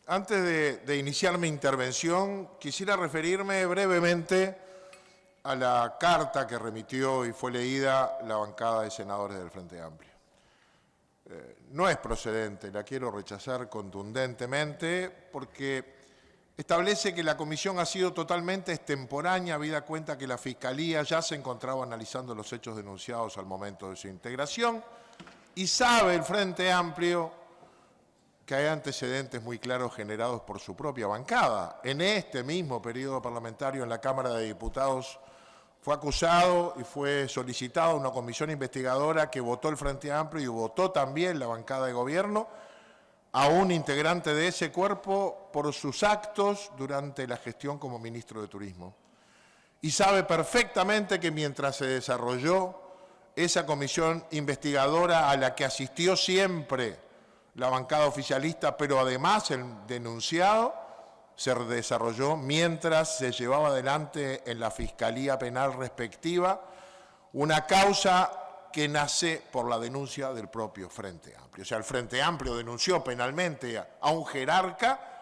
Antes de iniciar mi intervención, quisiera referirme brevemente a la carta que remitió y fue leída la bancada de senadores del Frente Amplio. No es procedente, la quiero rechazar contundentemente porque establece que la comisión ha sido totalmente extemporánea, habida cuenta que la Fiscalía ya se encontraba analizando los hechos denunciados al momento de su integración y sabe el Frente Amplio que hay antecedentes muy claros generados por su propia bancada. En este mismo periodo parlamentario en la Cámara de Diputados fue acusado y fue solicitada una comisión investigadora que votó el Frente Amplio y votó también la bancada de gobierno a un integrante de ese cuerpo por sus actos durante la gestión como ministro de Turismo. Y sabe perfectamente que mientras se desarrolló esa comisión investigadora a la que asistió siempre la bancada oficialista, pero además el denunciado se desarrolló mientras se llevaba adelante en la Fiscalía Penal respectiva una causa que nace por la denuncia del propio Frente Amplio. O sea, el Frente Amplio denunció penalmente a un jerarca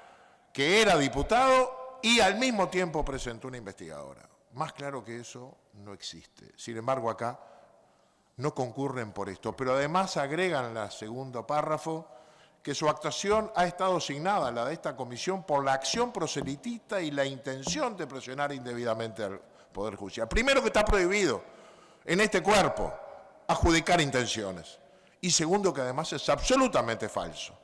que era diputado y al mismo tiempo presentó una investigadora. Más claro que eso no existe. Sin embargo, acá no concurren por esto, pero además agregan en el segundo párrafo que su actuación ha estado asignada, la de esta comisión, por la acción proselitista y la intención de presionar indebidamente al Poder Judicial. Primero, que está prohibido en este cuerpo adjudicar intenciones. Y segundo, que además es absolutamente falso.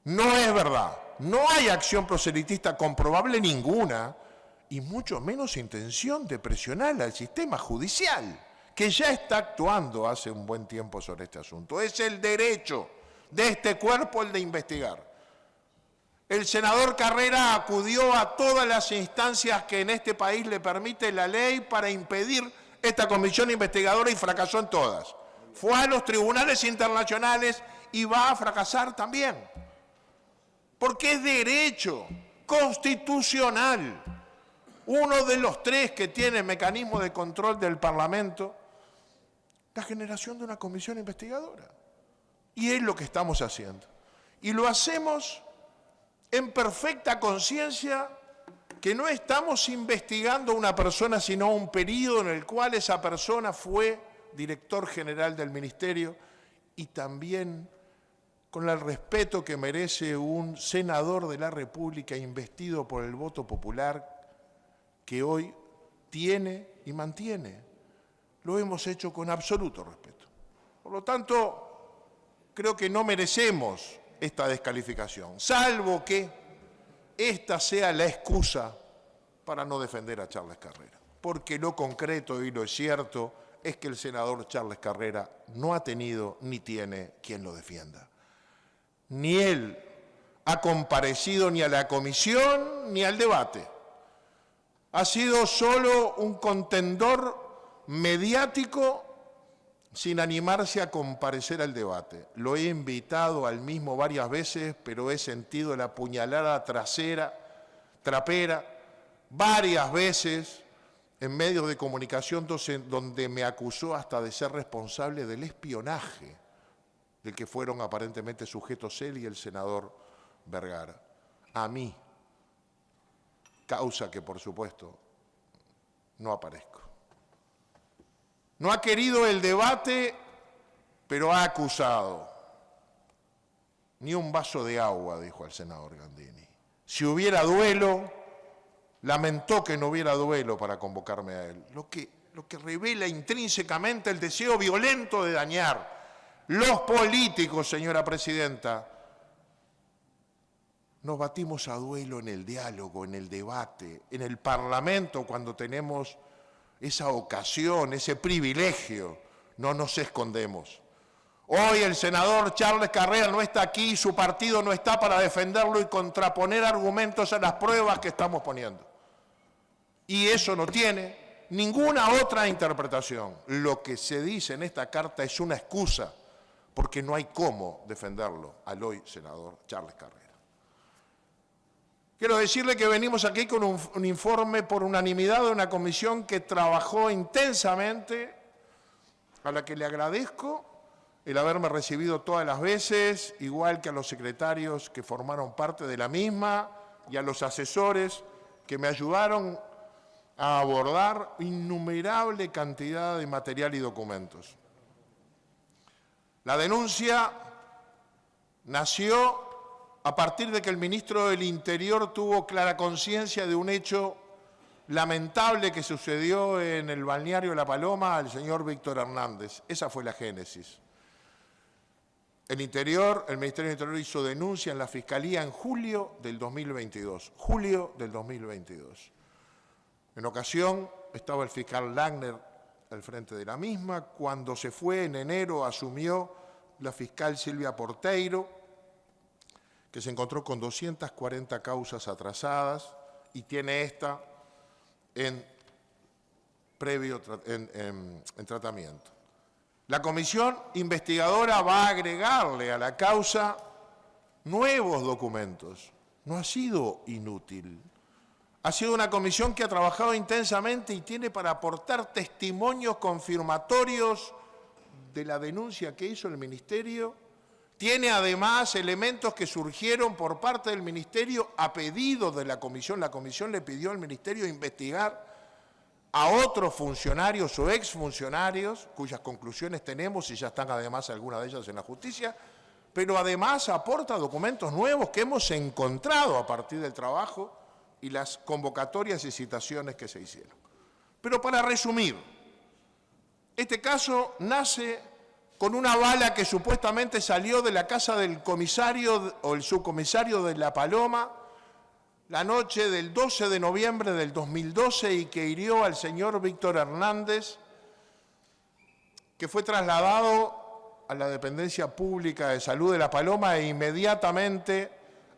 No es verdad. No hay acción proselitista comprobable ninguna, y mucho menos intención de presionar al sistema judicial, que ya está actuando hace un buen tiempo sobre este asunto. Es el derecho de este cuerpo el de investigar. El senador Carrera acudió a todas las instancias que en este país le permite la ley para impedir esta comisión investigadora y fracasó en todas. Fue a los tribunales internacionales y va a fracasar también. Porque es derecho constitucional. Uno de los tres que tiene mecanismo de control del Parlamento, la generación de una comisión investigadora. Y es lo que estamos haciendo. Y lo hacemos en perfecta conciencia que no estamos investigando a una persona, sino un periodo en el cual esa persona fue director general del ministerio y también con el respeto que merece un senador de la República investido por el voto popular que hoy tiene y mantiene. Lo hemos hecho con absoluto respeto. Por lo tanto, creo que no merecemos esta descalificación, salvo que esta sea la excusa para no defender a Charles Carrera. Porque lo concreto y lo cierto es que el senador Charles Carrera no ha tenido ni tiene quien lo defienda. Ni él ha comparecido ni a la comisión ni al debate. Ha sido solo un contendor mediático sin animarse a comparecer al debate. Lo he invitado al mismo varias veces, pero he sentido la puñalada trapera, varias veces en medios de comunicación donde me acusó hasta de ser responsable del espionaje del que fueron aparentemente sujetos él y el senador Vergara. A mí, causa que por supuesto no aparezco. No ha querido el debate, pero ha acusado. Ni un vaso de agua, dijo el senador Gandini. Si hubiera duelo, lamentó que no hubiera duelo para convocarme a él. Lo que revela intrínsecamente el deseo violento de dañar. Los políticos, señora presidenta, nos batimos a duelo en el diálogo, en el debate, en el Parlamento cuando tenemos esa ocasión, ese privilegio, no nos escondemos. Hoy el senador Charles Carrera no está aquí, su partido no está para defenderlo y contraponer argumentos a las pruebas que estamos poniendo. Y eso no tiene ninguna otra interpretación. Lo que se dice en esta carta es una excusa, porque no hay cómo defenderlo al hoy senador Charles Carrera. Quiero decirle que venimos aquí con un informe por unanimidad de una comisión que trabajó intensamente, a la que le agradezco el haberme recibido todas las veces, igual que a los secretarios que formaron parte de la misma y a los asesores que me ayudaron a abordar innumerable cantidad de material y documentos. La denuncia nació a partir de que el ministro del Interior tuvo clara conciencia de un hecho lamentable que sucedió en el balneario La Paloma al señor Víctor Hernández. Esa fue la génesis. El Ministerio del Interior hizo denuncia en la Fiscalía en julio del 2022. Julio del 2022. En ocasión estaba el fiscal Langner al frente de la misma. Cuando se fue en enero asumió la fiscal Silvia Porteiro, que se encontró con 240 causas atrasadas y tiene esta en tratamiento. La comisión investigadora va a agregarle a la causa nuevos documentos. No ha sido inútil. Ha sido una comisión que ha trabajado intensamente y tiene para aportar testimonios confirmatorios de la denuncia que hizo el Ministerio. Tiene además elementos que surgieron por parte del Ministerio a pedido de la comisión. La comisión le pidió al Ministerio investigar a otros funcionarios o exfuncionarios, cuyas conclusiones tenemos y ya están además algunas de ellas en la justicia, pero además aporta documentos nuevos que hemos encontrado a partir del trabajo y las convocatorias y citaciones que se hicieron. Pero para resumir, este caso nace con una bala que supuestamente salió de la casa del comisario o el subcomisario de La Paloma la noche del 12 de noviembre del 2012 y que hirió al señor Víctor Hernández, que fue trasladado a la Dependencia Pública de Salud de La Paloma e inmediatamente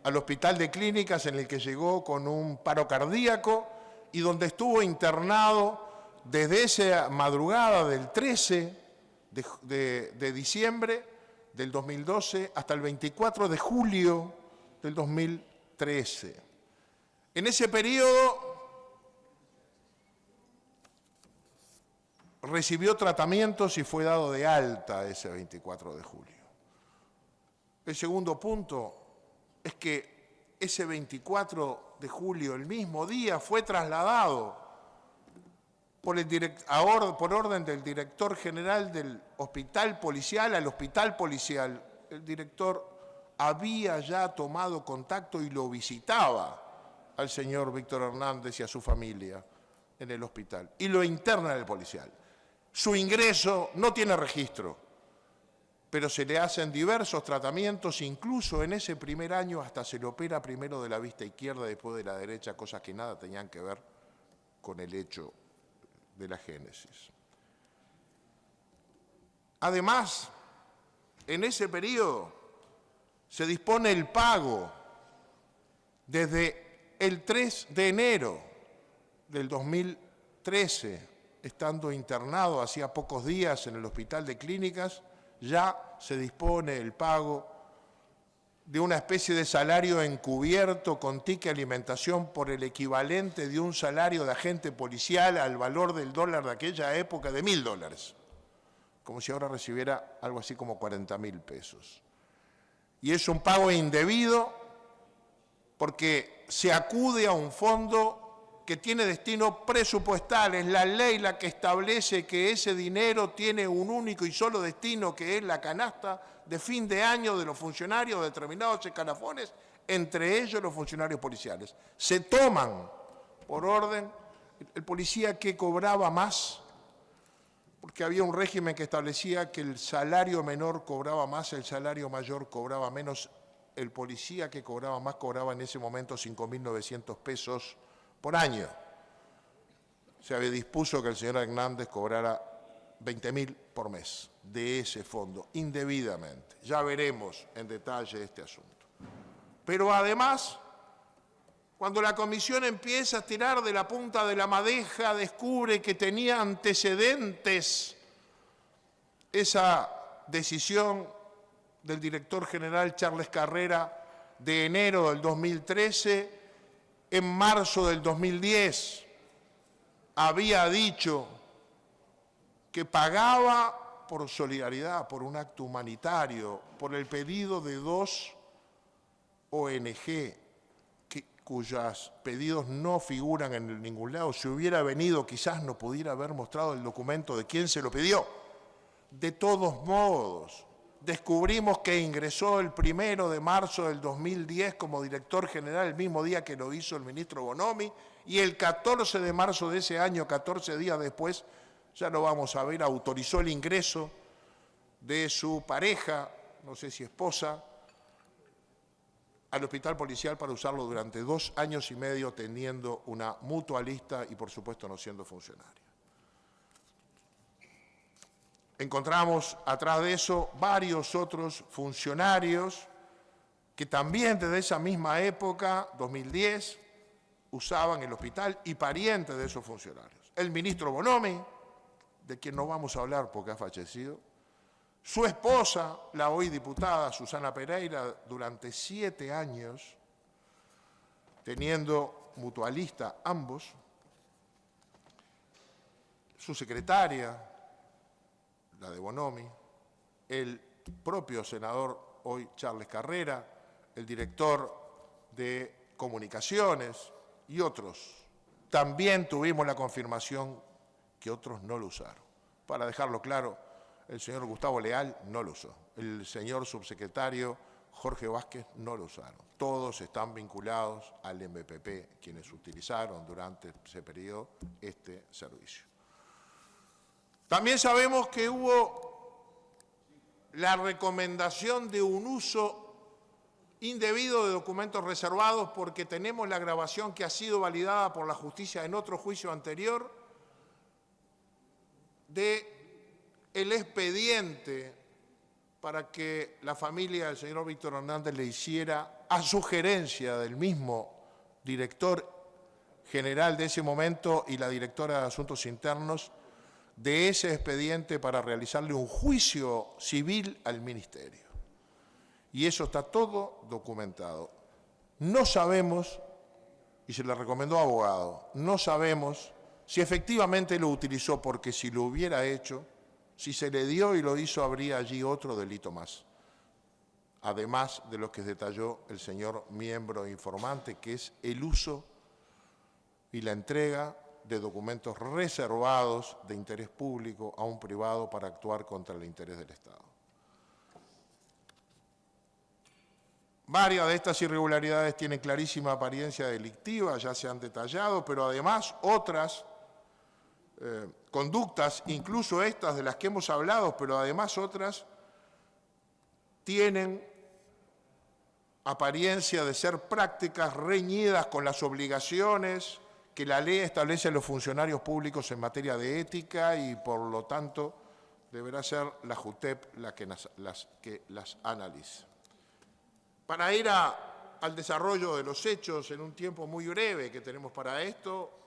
al Hospital de Clínicas, en el que llegó con un paro cardíaco y donde estuvo internado desde esa madrugada del 13 de diciembre del 2012 hasta el 24 de julio del 2013. En ese periodo recibió tratamientos y fue dado de alta ese 24 de julio. El segundo punto es que ese 24 de julio, el mismo día, fue trasladado por orden del director general del hospital policial al hospital policial. El director había ya tomado contacto y lo visitaba al señor Víctor Hernández y a su familia en el hospital, y lo interna en el policial. Su ingreso no tiene registro, pero se le hacen diversos tratamientos, incluso en ese primer año hasta se le opera primero de la vista izquierda y después de la derecha, cosas que nada tenían que ver con el hecho de la génesis. Además, en ese periodo se dispone el pago desde el 3 de enero del 2013, estando internado hacía pocos días en el Hospital de Clínicas, ya se dispone el pago de una especie de salario encubierto con ticket alimentación por el equivalente de un salario de agente policial al valor del dólar de aquella época de $1.000, como si ahora recibiera algo así como 40.000 pesos. Y es un pago indebido porque se acude a un fondo que tiene destino presupuestal. Es la ley la que establece que ese dinero tiene un único y solo destino, que es la canasta de fin de año de los funcionarios de determinados escalafones, entre ellos los funcionarios policiales. Se toman por orden el policía que cobraba más, porque había un régimen que establecía que el salario menor cobraba más, el salario mayor cobraba menos. El policía que cobraba más cobraba en ese momento 5.900 pesos por año. Se había dispuso que el señor Hernández cobrara 20.000 por mes de ese fondo, indebidamente. Ya veremos en detalle este asunto. Pero además, cuando la comisión empieza a tirar de la punta de la madeja, descubre que tenía antecedentes esa decisión del director general Charles Carrera de enero del 2013, en marzo del 2010 había dicho que pagaba por solidaridad, por un acto humanitario, por el pedido de 2 ONG cuyos pedidos no figuran en ningún lado. Si hubiera venido, quizás no pudiera haber mostrado el documento de quién se lo pidió. De todos modos, descubrimos que ingresó el 1 de marzo del 2010 como director general, el mismo día que lo hizo el ministro Bonomi, y el 14 de marzo de ese año, 14 días después, ya lo vamos a ver, autorizó el ingreso de su pareja, no sé si esposa, al hospital policial para usarlo durante 2 años y medio, teniendo una mutualista y, por supuesto, no siendo funcionario. Encontramos atrás de eso varios otros funcionarios que también desde esa misma época, 2010, usaban el hospital y parientes de esos funcionarios. El ministro Bonomi, de quien no vamos a hablar porque ha fallecido, su esposa, la hoy diputada Susana Pereira, durante 7 años, teniendo mutualista ambos, su secretaria, la de Bonomi, el propio senador hoy Charles Carrera, el director de comunicaciones y otros. También tuvimos la confirmación que otros no lo usaron. Para dejarlo claro, el señor Gustavo Leal no lo usó. El señor subsecretario Jorge Vázquez no lo usaron. Todos están vinculados al MPP, quienes utilizaron durante ese periodo este servicio. También sabemos que hubo la recomendación de un uso indebido de documentos reservados porque tenemos la grabación que ha sido validada por la justicia en otro juicio anterior de el expediente para que la familia del señor Víctor Hernández le hiciera, a sugerencia del mismo director general de ese momento y la directora de Asuntos Internos, de ese expediente para realizarle un juicio civil al ministerio. Y eso está todo documentado. No sabemos, y se le recomendó abogado, no sabemos si efectivamente lo utilizó, porque si lo hubiera hecho, si se le dio y lo hizo, habría allí otro delito más, además de lo que detalló el señor miembro informante, que es el uso y la entrega de documentos reservados de interés público a un privado para actuar contra el interés del Estado. Varias de estas irregularidades tienen clarísima apariencia delictiva, ya se han detallado, pero además otras conductas, incluso estas de las que hemos hablado, pero además otras, tienen apariencia de ser prácticas reñidas con las obligaciones que la ley establece a los funcionarios públicos en materia de ética y, por lo tanto, deberá ser la JUTEP la que las analice. Para ir al desarrollo de los hechos en un tiempo muy breve que tenemos para esto,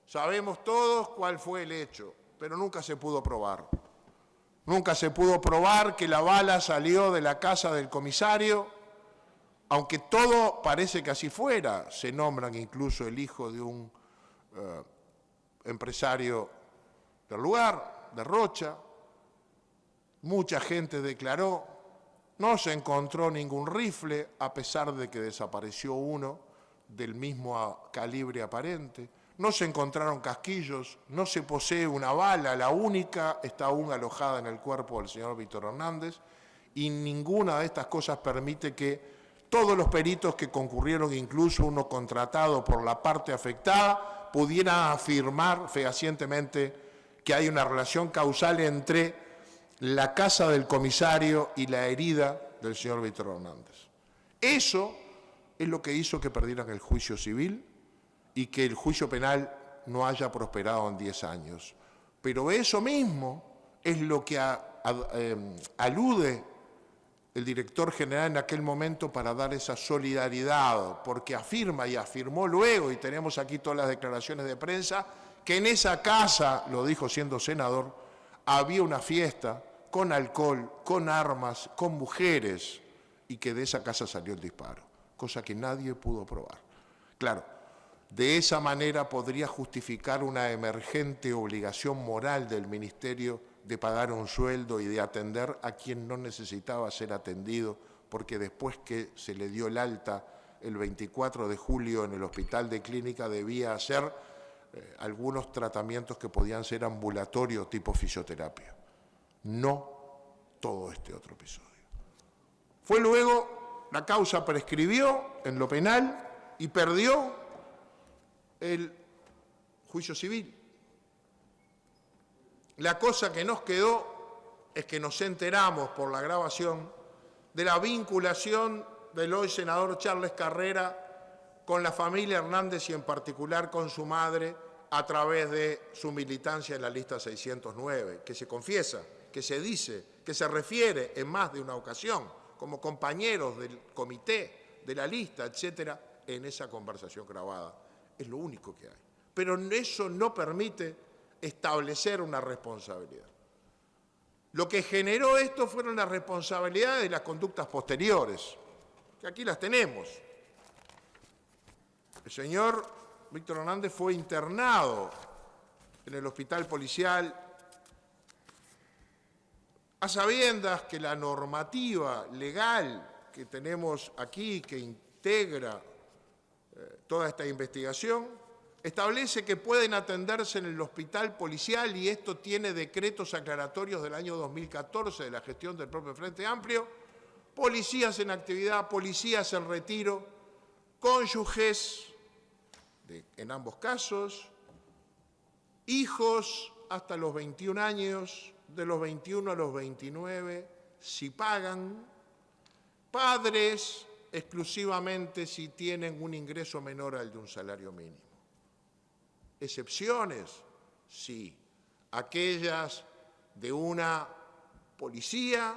sabemos todos cuál fue el hecho, pero nunca se pudo probar. Nunca se pudo probar que la bala salió de la casa del comisario, aunque todo parece que así fuera. Se nombran incluso el hijo de un empresario del lugar, de Rocha. Mucha gente declaró, no se encontró ningún rifle, a pesar de que desapareció uno del mismo calibre aparente. No se encontraron casquillos, no se posee una bala, la única está aún alojada en el cuerpo del señor Víctor Hernández, y ninguna de estas cosas permite que todos los peritos que concurrieron, incluso uno contratado por la parte afectada, pudieran afirmar fehacientemente que hay una relación causal entre la casa del comisario y la herida del señor Víctor Hernández. Eso es lo que hizo que perdieran el juicio civil y que el juicio penal no haya prosperado en 10 años. Pero eso mismo es lo que alude el director general en aquel momento para dar esa solidaridad, porque afirma y afirmó luego, y tenemos aquí todas las declaraciones de prensa, que en esa casa, lo dijo siendo senador, había una fiesta con alcohol, con armas, con mujeres, y que de esa casa salió el disparo, cosa que nadie pudo probar. Claro, de esa manera podría justificar una emergente obligación moral del Ministerio de pagar un sueldo y de atender a quien no necesitaba ser atendido, porque después que se le dio el alta el 24 de julio en el hospital de clínica debía hacer algunos tratamientos que podían ser ambulatorios tipo fisioterapia. No todo este otro episodio. Fue luego, la causa prescribió en lo penal y perdió el juicio civil. La cosa que nos quedó es que nos enteramos por la grabación de la vinculación del hoy senador Charles Carrera con la familia Hernández y en particular con su madre a través de su militancia en la lista 609, que se confiesa, que se dice, que se refiere en más de una ocasión como compañeros del comité, de la lista, etcétera, en esa conversación grabada. Es lo único que hay. Pero eso no permite establecer una responsabilidad. Lo que generó esto fueron las responsabilidades de las conductas posteriores, que aquí las tenemos. El señor Víctor Hernández fue internado en el hospital policial a sabiendas que la normativa legal que tenemos aquí, que integra toda esta investigación, establece que pueden atenderse en el hospital policial, y esto tiene decretos aclaratorios del año 2014 de la gestión del propio Frente Amplio, policías en actividad, policías en retiro, cónyuges, en ambos casos, hijos hasta los 21 años, de los 21 a los 29, si pagan, padres exclusivamente si tienen un ingreso menor al de un salario mínimo. ¿Excepciones? Sí. Aquellas de una policía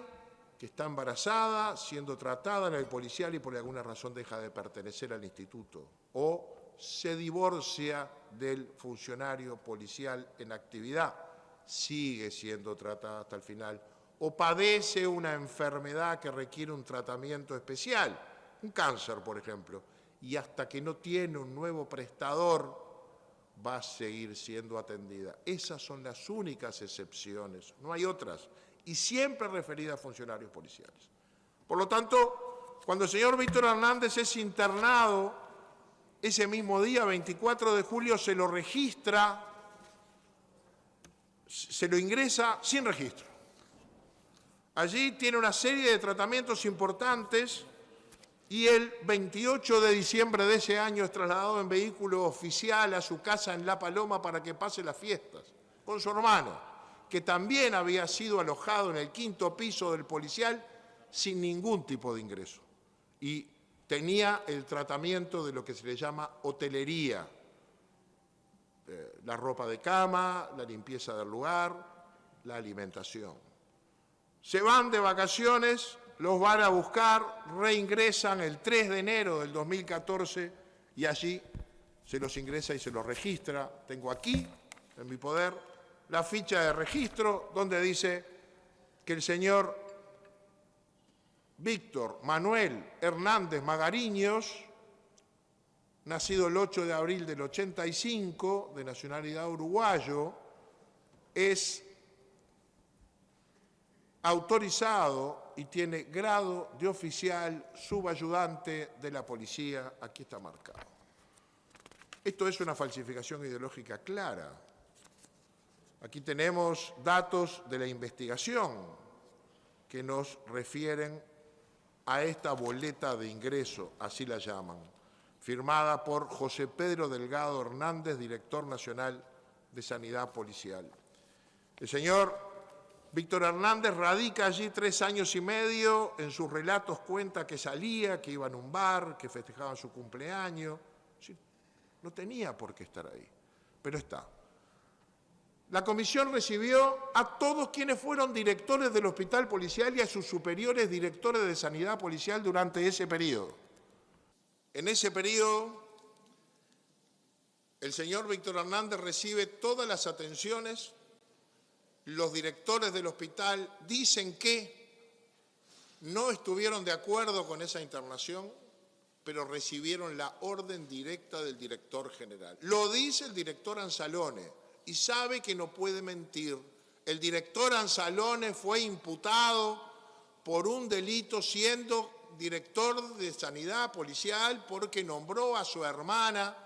que está embarazada, siendo tratada en el policial y por alguna razón deja de pertenecer al instituto, o se divorcia del funcionario policial en actividad, sigue siendo tratada hasta el final, o padece una enfermedad que requiere un tratamiento especial, un cáncer, por ejemplo, y hasta que no tiene un nuevo prestador va a seguir siendo atendida. Esas son las únicas excepciones, no hay otras, y siempre referidas a funcionarios policiales. Por lo tanto, cuando el señor Víctor Hernández es internado, ese mismo día, 24 de julio, se lo registra, se lo ingresa sin registro. Allí tiene una serie de tratamientos importantes y el 28 de diciembre de ese año es trasladado en vehículo oficial a su casa en La Paloma para que pase las fiestas con su hermano, que también había sido alojado en el 5º piso del policial sin ningún tipo de ingreso y tenía el tratamiento de lo que se le llama hotelería, la ropa de cama, la limpieza del lugar, la alimentación. Se van de vacaciones, los van a buscar, reingresan el 3 de enero del 2014 y allí se los ingresa y se los registra. Tengo aquí, en mi poder, la ficha de registro donde dice que el señor Víctor Manuel Hernández Magariños, nacido el 8 de abril del 85, de nacionalidad uruguayo, es autorizado y tiene grado de oficial subayudante de la policía. Aquí está marcado. Esto es una falsificación ideológica clara. Aquí tenemos datos de la investigación que nos refieren a esta boleta de ingreso, así la llaman, firmada por José Pedro Delgado Hernández, director nacional de Sanidad Policial. El señor Víctor Hernández radica allí 3 años y medio, en sus relatos cuenta que salía, que iba a un bar, que festejaban su cumpleaños. Sí, no tenía por qué estar ahí, pero está. La comisión recibió a todos quienes fueron directores del hospital policial y a sus superiores directores de sanidad policial durante ese periodo. En ese periodo, el señor Víctor Hernández recibe todas las atenciones. Los directores del hospital dicen que no estuvieron de acuerdo con esa internación, pero recibieron la orden directa del director general. Lo dice el director Anzalone y sabe que no puede mentir El director Anzalone fue imputado por un delito siendo director de Sanidad Policial porque nombró a su hermana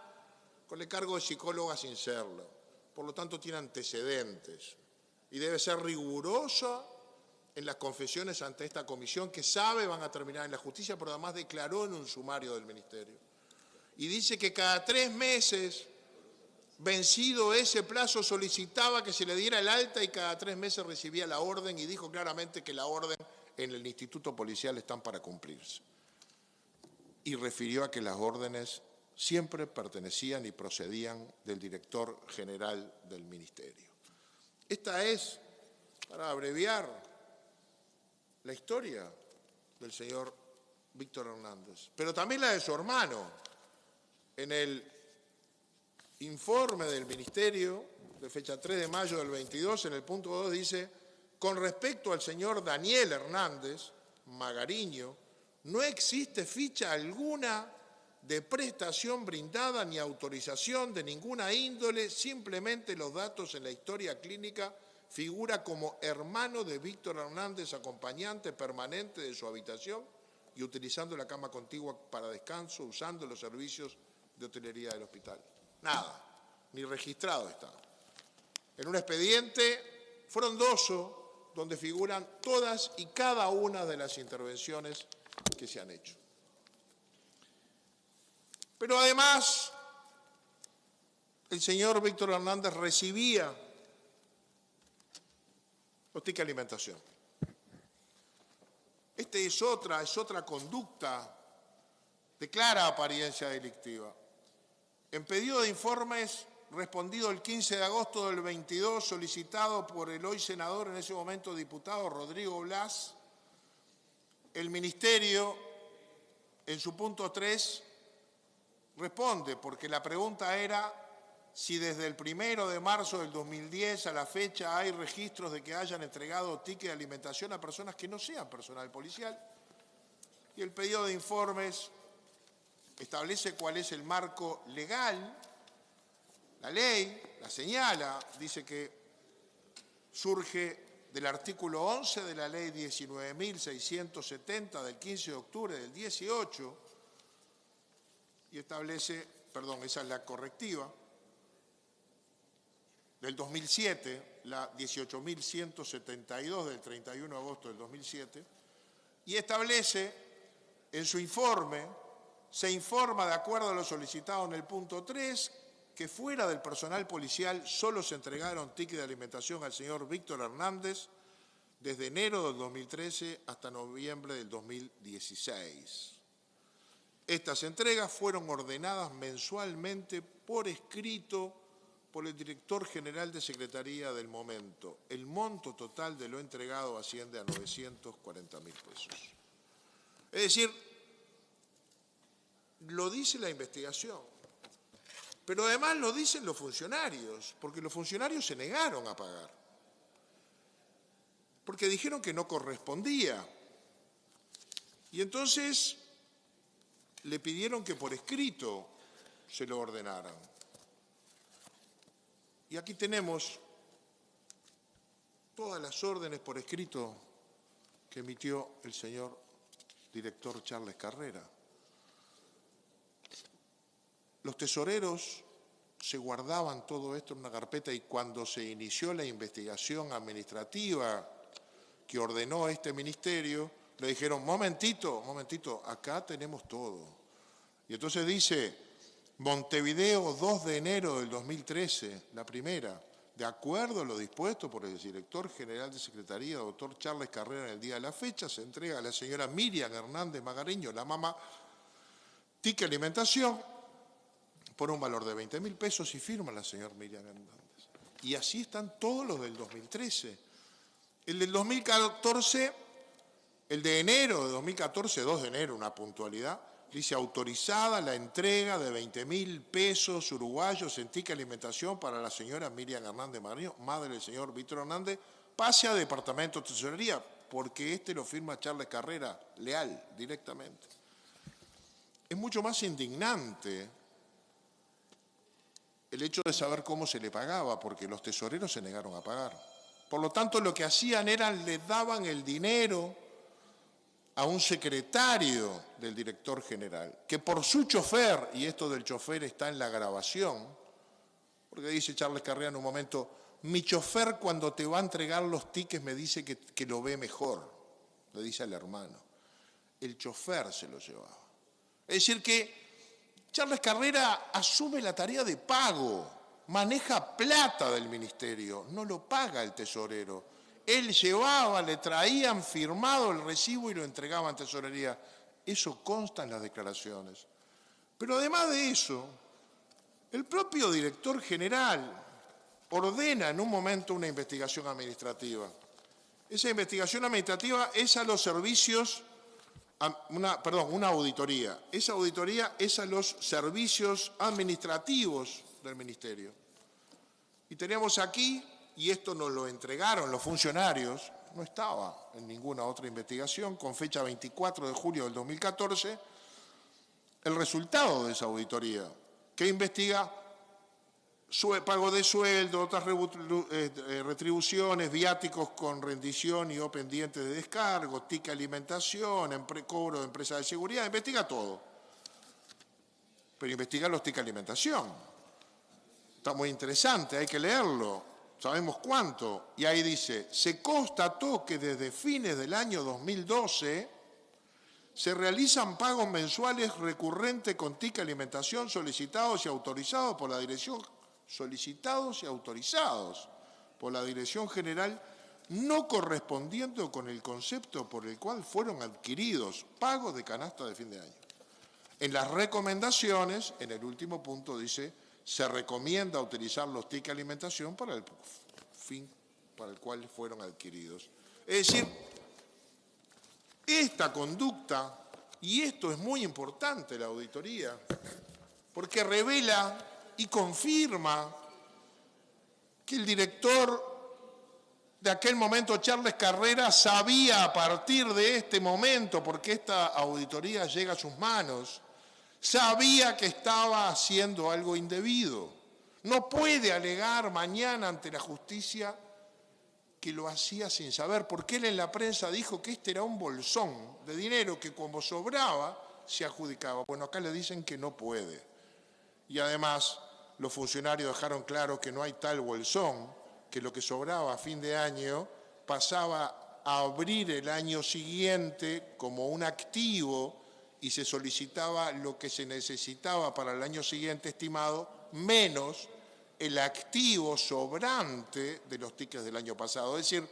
con el cargo de psicóloga sin serlo. Por lo tanto, tiene antecedentes y debe ser riguroso en las confesiones ante esta comisión que sabe van a terminar en la justicia, pero además declaró en un sumario del Ministerio. Y dice que cada 3 meses, vencido ese plazo, solicitaba que se le diera el alta y cada 3 meses recibía la orden y dijo claramente que la orden en el Instituto Policial están para cumplirse. Y refirió a que las órdenes siempre pertenecían y procedían del director general del Ministerio. Esta es, para abreviar, la historia del señor Víctor Hernández, pero también la de su hermano. En el informe del Ministerio, de fecha 3 de mayo del 22, en el punto 2 dice: con respecto al señor Daniel Hernández Magariño, no existe ficha alguna de prestación brindada ni autorización de ninguna índole, simplemente los datos en la historia clínica figura como hermano de Víctor Hernández, acompañante permanente de su habitación y utilizando la cama contigua para descanso, usando los servicios de hotelería del hospital. Nada, ni registrado está. En un expediente frondoso donde figuran todas y cada una de las intervenciones que se han hecho. Pero además, el señor Víctor Hernández recibía los tickets de alimentación. Esta es otra conducta de clara apariencia delictiva. En pedido de informes respondido el 15 de agosto del 22, solicitado por el hoy senador, en ese momento diputado Rodrigo Blas, el Ministerio, en su punto 3, responde, porque la pregunta era si desde el 1 de marzo del 2010 a la fecha hay registros de que hayan entregado tickets de alimentación a personas que no sean personal policial. Y el pedido de informes establece cuál es el marco legal. La ley la señala, dice que surge del artículo 11 de la ley 19.670 del 15 de octubre del 18 y establece, perdón, esa es la correctiva, del 2007, la 18.172 del 31 de agosto del 2007, y establece en su informe, se informa de acuerdo a lo solicitado en el punto 3, que fuera del personal policial solo se entregaron tickets de alimentación al señor Víctor Hernández desde enero del 2013 hasta noviembre del 2016. Estas entregas fueron ordenadas mensualmente por escrito por el director general de Secretaría del momento. El monto total de lo entregado asciende a 940.000 pesos. Es decir, lo dice la investigación, pero además lo dicen los funcionarios, porque los funcionarios se negaron a pagar, porque dijeron que no correspondía. Y entonces le pidieron que por escrito se lo ordenaran. Y aquí tenemos todas las órdenes por escrito que emitió el señor director Charles Carrera. Los tesoreros se guardaban todo esto en una carpeta y cuando se inició la investigación administrativa que ordenó este ministerio, le dijeron, momentito, acá tenemos todo. Y entonces dice, Montevideo, 2 de enero del 2013, la primera, de acuerdo a lo dispuesto por el director general de Secretaría, doctor Charles Carrera, en el día de la fecha, se entrega a la señora Miriam Hernández Magariño, la mamá, ticket alimentación, por un valor de 20.000 pesos y firma la señora Miriam Hernández. Y así están todos los del 2013. El del 2014, el de enero de 2014, 2 de enero, una puntualidad, dice autorizada la entrega de 20.000 pesos uruguayos en ticket alimentación para la señora Miriam Hernández Magariño, madre del señor Víctor Hernández, pase a Departamento de Tesorería, porque este lo firma Charles Carrera, leal, directamente. Es mucho más indignante el hecho de saber cómo se le pagaba, porque los tesoreros se negaron a pagar. Por lo tanto, lo que hacían era, le daban el dinero a un secretario del director general, que por su chofer, y esto del chofer está en la grabación, porque dice Charles Carrera en un momento, mi chofer cuando te va a entregar los tickets me dice que lo ve mejor, le dice al hermano. El chofer se lo llevaba. Es decir que Charles Carrera asume la tarea de pago, maneja plata del ministerio, no lo paga el tesorero. Él llevaba, le traían firmado el recibo y lo entregaban a tesorería. Eso consta en las declaraciones. Pero además de eso, el propio director general ordena en un momento una investigación administrativa. Esa investigación administrativa es a los servicios, una auditoría. Esa auditoría es a los servicios administrativos del ministerio. Y tenemos aquí, y esto nos lo entregaron los funcionarios, no estaba en ninguna otra investigación, con fecha 24 de julio del 2014, el resultado de esa auditoría, que investiga pago de sueldo, otras retribuciones, viáticos con rendición y o pendientes de descargo, ticket alimentación, cobro de empresas de seguridad, investiga todo. Pero investiga los tickets alimentación. Está muy interesante, hay que leerlo, sabemos cuánto. Y ahí dice, se constató que desde fines del año 2012 se realizan pagos mensuales recurrentes con ticket alimentación solicitados y autorizados por la Dirección General, no correspondiendo con el concepto por el cual fueron adquiridos, pagos de canasta de fin de año. En las recomendaciones, en el último punto dice, se recomienda utilizar los tickets de alimentación para el fin para el cual fueron adquiridos. Es decir, esta conducta, y esto es muy importante la auditoría, porque revela y confirma que el director de aquel momento, Charles Carrera, sabía a partir de este momento, porque esta auditoría llega a sus manos, sabía que estaba haciendo algo indebido. No puede alegar mañana ante la justicia que lo hacía sin saber, porque él en la prensa dijo que este era un bolsón de dinero que como sobraba se adjudicaba. Bueno, acá le dicen que no puede. Y además los funcionarios dejaron claro que no hay tal bolsón, que lo que sobraba a fin de año pasaba a abrir el año siguiente como un activo y se solicitaba lo que se necesitaba para el año siguiente estimado, menos el activo sobrante de los tickets del año pasado. Es decir,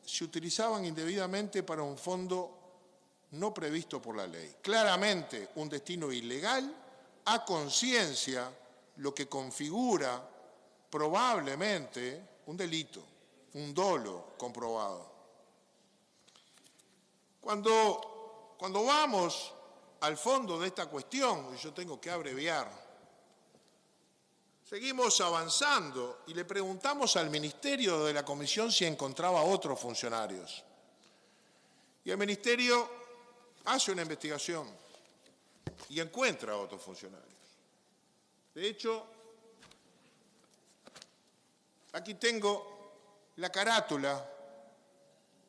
se utilizaban indebidamente para un fondo no previsto por la ley. Claramente un destino ilegal a conciencia, lo que configura probablemente un delito, un dolo comprobado. Cuando vamos al fondo de esta cuestión, y yo tengo que abreviar, seguimos avanzando y le preguntamos al Ministerio de la Comisión si encontraba otros funcionarios. Y el Ministerio hace una investigación y encuentra a otros funcionarios. De hecho, aquí tengo la carátula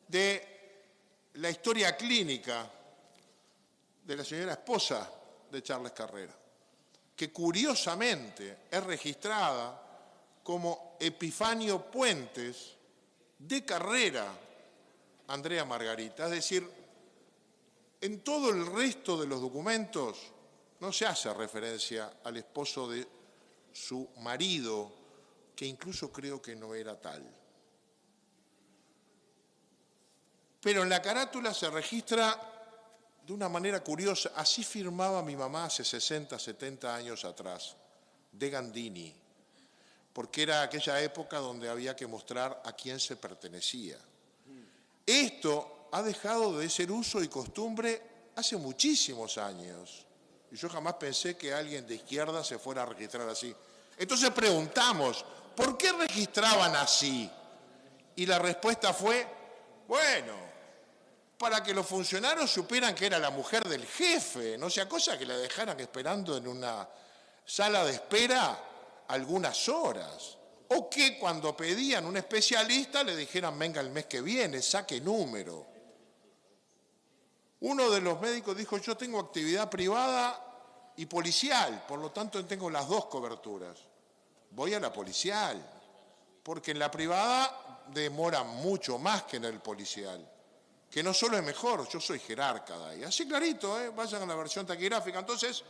de la historia clínica de la señora esposa de Charles Carrera, que curiosamente es registrada como Epifanio Puentes de Carrera Andrea Margarita. Es decir, en todo el resto de los documentos no se hace referencia al esposo de su marido, que incluso creo que no era tal. Pero en la carátula se registra de una manera curiosa, así firmaba mi mamá hace 60, 70 años atrás, de Gandini, porque era aquella época donde había que mostrar a quién se pertenecía. Esto ha dejado de ser uso y costumbre hace muchísimos años. Y yo jamás pensé que alguien de izquierda se fuera a registrar así. Entonces preguntamos, ¿por qué registraban así? Y la respuesta fue, bueno, para que los funcionarios supieran que era la mujer del jefe, no sea cosa que la dejaran esperando en una sala de espera algunas horas. O que cuando pedían un especialista le dijeran, venga el mes que viene, saque número. Uno de los médicos dijo, yo tengo actividad privada y policial, por lo tanto tengo las dos coberturas. Voy a la policial, porque en la privada demora mucho más que en el policial. Que no solo es mejor, yo soy jerarca de ahí. Así clarito, vayan a la versión taquigráfica. Entonces,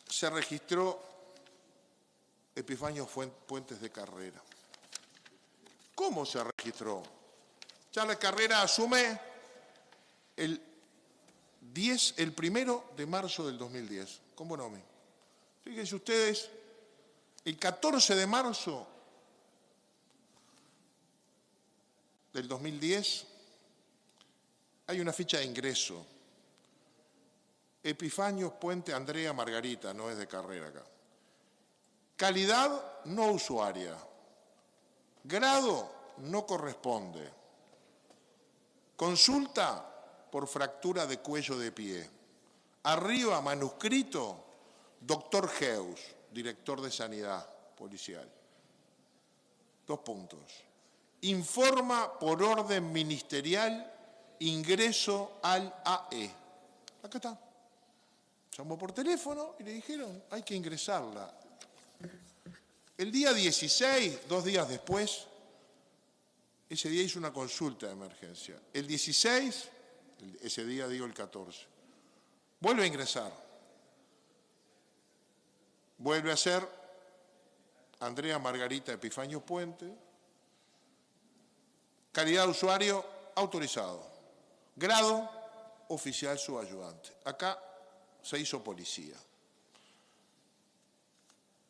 se registró Epifanio Puentes de Carrera. ¿Cómo se registró? Ya la Carrera asume el 1 de marzo del 2010, con Bonomi. Fíjense ustedes, el 14 de marzo del 2010 hay una ficha de ingreso. Epifanio Puente Andrea Margarita, no es de Carrera acá. Calidad no usuaria. Grado no corresponde. Consulta por fractura de cuello de pie. Arriba, manuscrito, doctor Geus, director de Sanidad Policial. 2 puntos. Informa por orden ministerial ingreso al AE. Acá está. Llamó por teléfono y le dijeron, hay que ingresarla. El día 16, 2 días después, ese día hizo una consulta de emergencia. El 16, ese día digo el 14, vuelve a ingresar. Vuelve a ser Andrea Margarita Epifanio Puente. Calidad de usuario autorizado. Grado oficial subayudante. Acá se hizo policía.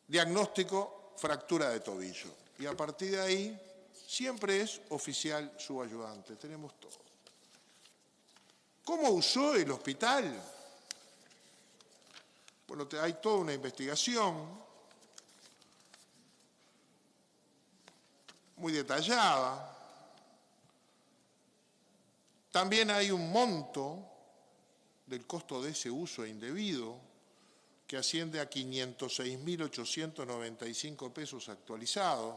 Diagnóstico, fractura de tobillo. Y a partir de ahí, siempre es oficial subayudante. Tenemos todo. ¿Cómo usó el hospital? Bueno, hay toda una investigación muy detallada. También hay un monto del costo de ese uso indebido que asciende a 506.895 pesos actualizados.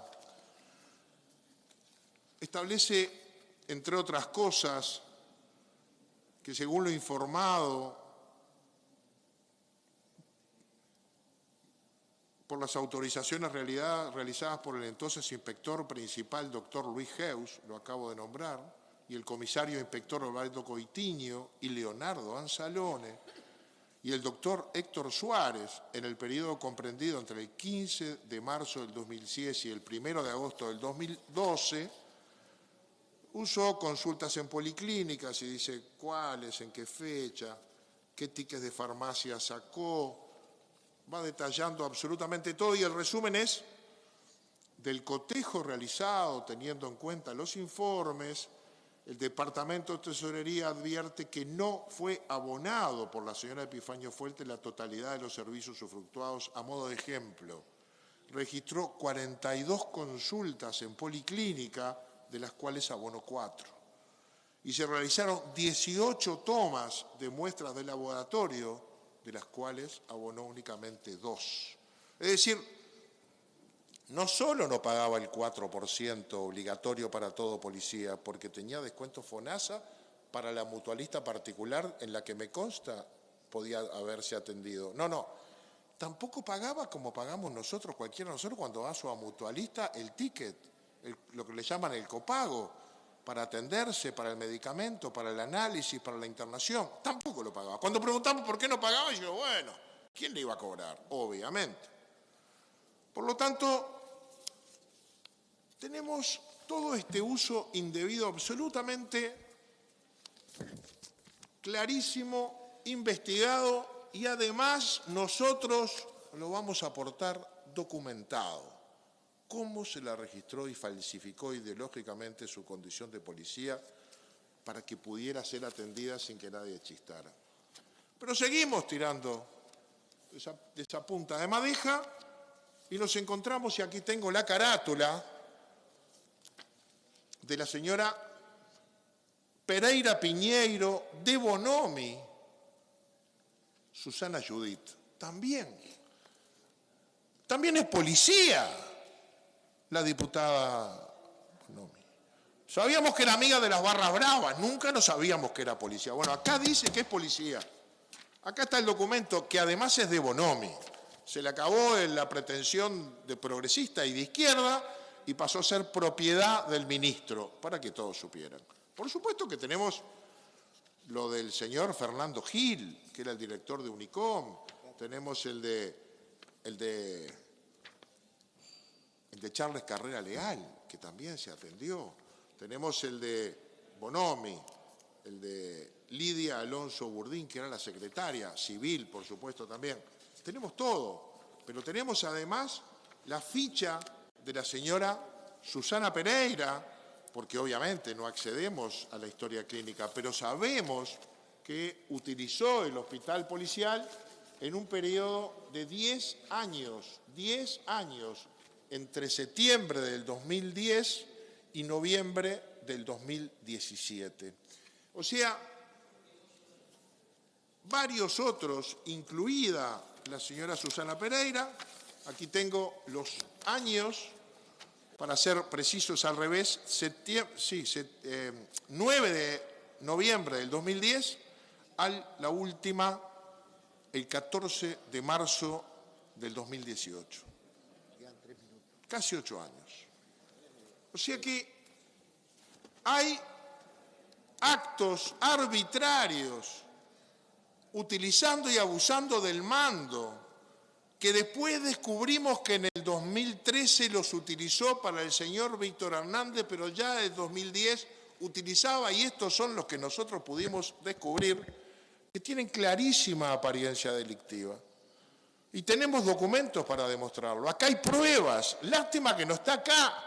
Establece, entre otras cosas, que según lo informado por las autorizaciones realizadas por el entonces inspector principal, doctor Luis Geus, lo acabo de nombrar, y el comisario inspector Roberto Coitiño y Leonardo Anzalone, y el doctor Héctor Suárez, en el periodo comprendido entre el 15 de marzo del 2010 y el 1 de agosto del 2012, usó consultas en policlínicas y dice cuáles, en qué fecha, qué tickets de farmacia sacó, va detallando absolutamente todo y el resumen es del cotejo realizado teniendo en cuenta los informes. El Departamento de Tesorería advierte que no fue abonado por la señora Epifanio Puente la totalidad de los servicios usufructuados. A modo de ejemplo, registró 42 consultas en policlínica, de las cuales abonó 4. Y se realizaron 18 tomas de muestras de laboratorio, de las cuales abonó únicamente 2. Es decir, no solo no pagaba el 4% obligatorio para todo policía, porque tenía descuento FONASA para la mutualista particular en la que me consta podía haberse atendido. No, tampoco pagaba como pagamos nosotros, cualquiera de nosotros, cuando va a su mutualista el ticket, lo que le llaman el copago, para atenderse, para el medicamento, para el análisis, para la internación. Tampoco lo pagaba. Cuando preguntamos por qué no pagaba, yo digo, bueno, ¿quién le iba a cobrar? Obviamente. Por lo tanto, tenemos todo este uso indebido absolutamente clarísimo, investigado y además nosotros lo vamos a aportar documentado. Cómo se la registró y falsificó ideológicamente su condición de policía para que pudiera ser atendida sin que nadie chistara. Pero seguimos tirando de esa punta de madeja y nos encontramos, y aquí tengo la carátula de la señora Pereira Piñeiro de Bonomi, Susana Judith, también También es policía la diputada Bonomi. Sabíamos que era amiga de las barras bravas, nunca nos sabíamos que era policía. Bueno, acá dice que es policía. Acá está el documento, que además es de Bonomi. Se le acabó la pretensión de progresista y de izquierda y pasó a ser propiedad del ministro, para que todos supieran. Por supuesto que tenemos lo del señor Fernando Gil, que era el director de Unicom. Tenemos el de Charles Carrera Leal, que también se atendió. Tenemos el de Bonomi, el de Lidia Alonso Burdín, que era la secretaria civil, por supuesto, también. Tenemos todo, pero tenemos además la ficha de la señora Susana Pereira, porque obviamente no accedemos a la historia clínica, pero sabemos que utilizó el hospital policial en un periodo de 10 años, entre septiembre del 2010 y noviembre del 2017. O sea, varios otros, incluida la señora Susana Pereira. Aquí tengo los años, para ser precisos al revés, 9 de noviembre del 2010 a la última, el 14 de marzo del 2018. Casi 8 años. O sea que hay actos arbitrarios utilizando y abusando del mando, que después descubrimos que en el 2013 los utilizó para el señor Víctor Hernández, pero ya en 2010 utilizaba, y estos son los que nosotros pudimos descubrir, que tienen clarísima apariencia delictiva. Y tenemos documentos para demostrarlo. Acá hay pruebas. Lástima que no está acá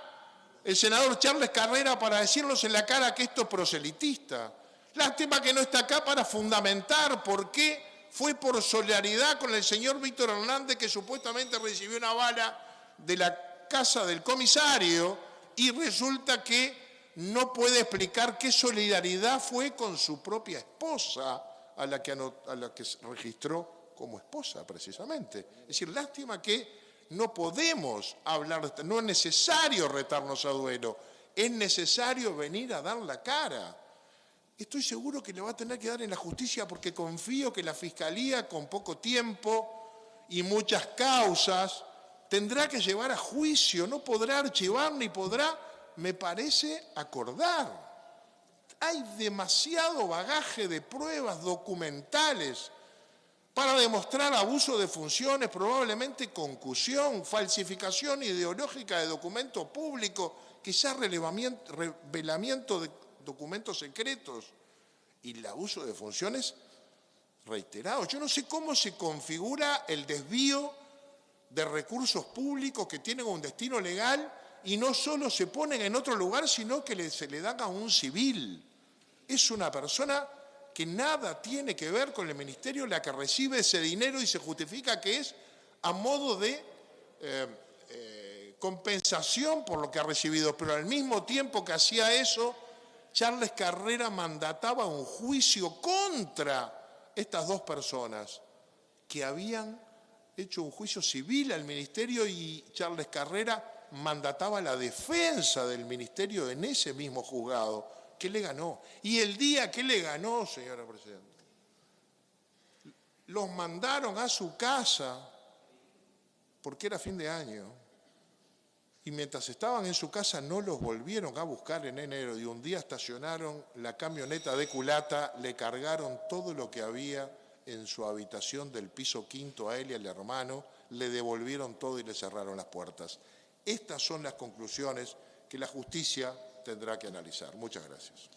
el senador Charles Carrera para decirnos en la cara que esto es proselitista. Lástima que no está acá para fundamentar por qué fue por solidaridad con el señor Víctor Hernández, que supuestamente recibió una bala de la casa del comisario, y resulta que no puede explicar qué solidaridad fue con su propia esposa, a la que registró como esposa, precisamente. Es decir, lástima que no podemos hablar, no es necesario retarnos a duelo, es necesario venir a dar la cara. Estoy seguro que le va a tener que dar en la justicia, porque confío que la Fiscalía, con poco tiempo y muchas causas, tendrá que llevar a juicio, no podrá archivar ni podrá, me parece, acordar. Hay demasiado bagaje de pruebas documentales para demostrar abuso de funciones, probablemente concusión, falsificación ideológica de documento público, quizás revelamiento de documentos secretos y el abuso de funciones reiterado. Yo no sé cómo se configura el desvío de recursos públicos que tienen un destino legal y no solo se ponen en otro lugar, sino que se le dan a un civil. Es una persona que nada tiene que ver con el ministerio la que recibe ese dinero y se justifica que es a modo de compensación por lo que ha recibido, pero al mismo tiempo que hacía eso, Charles Carrera mandataba un juicio contra estas dos personas que habían hecho un juicio civil al ministerio, y Charles Carrera mandataba la defensa del ministerio en ese mismo juzgado, que le ganó. Y el día que le ganó, señora Presidenta, los mandaron a su casa porque era fin de año. Y mientras estaban en su casa no los volvieron a buscar en enero, y un día estacionaron la camioneta de culata, le cargaron todo lo que había en su habitación del piso quinto a él y al hermano, le devolvieron todo y le cerraron las puertas. Estas son las conclusiones que la justicia tendrá que analizar. Muchas gracias.